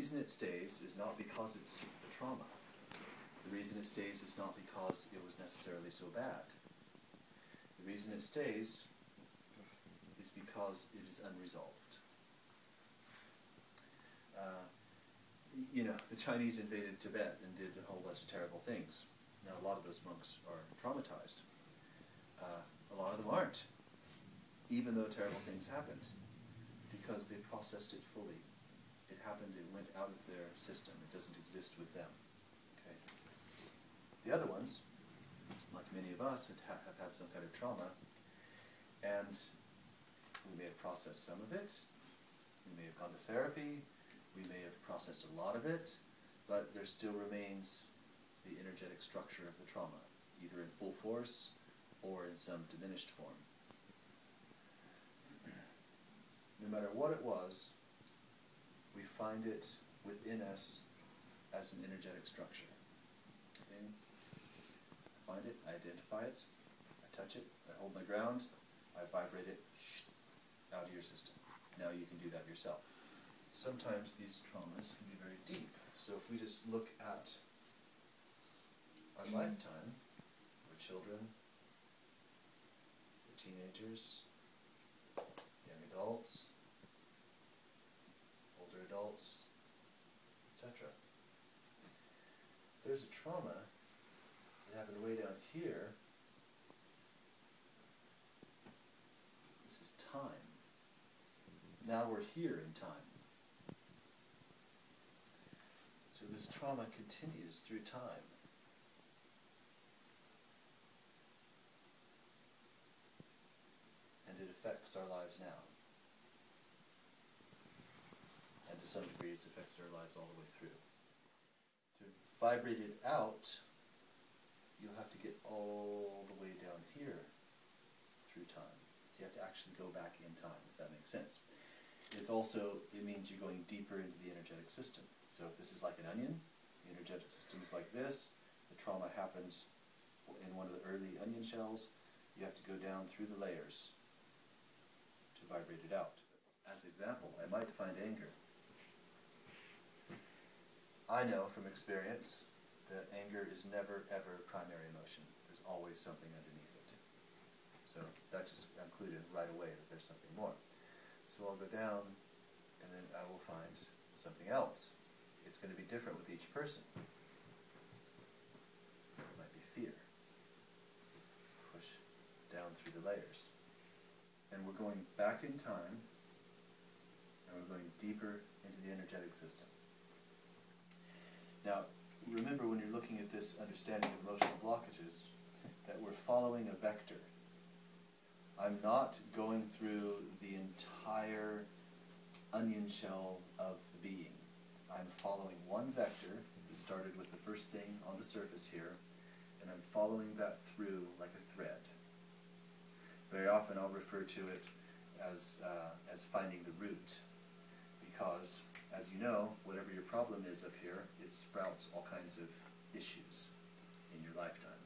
reason it stays is not because it's a trauma. The reason it stays is not because it was necessarily so bad. The reason it stays is because it is unresolved. You know, the Chinese invaded Tibet and did a whole bunch of terrible things. Now, a lot of those monks are traumatized. A lot of them aren't, even though terrible things happened, because they processed it fully. It happened, it went out of their system. It doesn't exist with them. Okay. The other ones, like many of us, have had some kind of trauma, and we may have processed some of it. We may have gone to therapy. We may have processed a lot of it, but there still remains the energetic structure of the trauma, either in full force or in some diminished form. No matter what it was, we find it within us as an energetic structure. Okay? I find it, I identify it, I touch it, I hold my ground, I vibrate it out of your system. Now you can do that yourself. Sometimes these traumas can be very deep. So if we just look at our lifetime, our children, our teenagers, young adults, older adults, etc. There's a trauma that happened way down here. This is time. Now we're here in time. So this trauma continues through time. And it affects our lives now. And to some degree it's affected our lives all the way through. To vibrate it out, you'll have to get all the way down here through time. So you have to actually go back in time, if that makes sense. It's also, it means you're going deeper into the energetic system. So if this is like an onion, the energetic system is like this, the trauma happens in one of the early onion shells, you have to go down through the layers to vibrate it out. As an example, I might find anger. I know from experience that anger is never ever a primary emotion. There's always something underneath it. So that just included right away that there's something more. So I'll go down and then I will find something else. It's going to be different with each person. It might be fear. Push down through the layers. And we're going back in time, and we're going deeper into the energetic system. Now, remember when you're looking at this understanding of emotional blockages, that we're following a vector. I'm not going through the entire onion shell of the being. I'm following one vector that started with the first thing on the surface here, and I'm following that through like a thread. Very often I'll refer to it as finding the root, because, as you know, whatever your problem is up here, it sprouts all kinds of issues in your lifetime.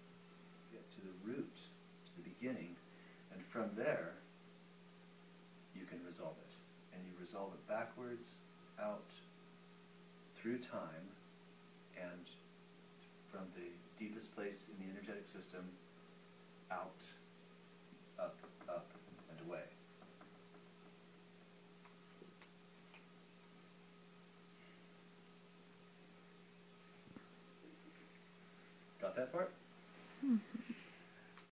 Get to the root, to the beginning, and from there, you can resolve it. And you resolve it backwards, out, through time, and from the deepest place in the energetic system, out, up, and away. Got that part?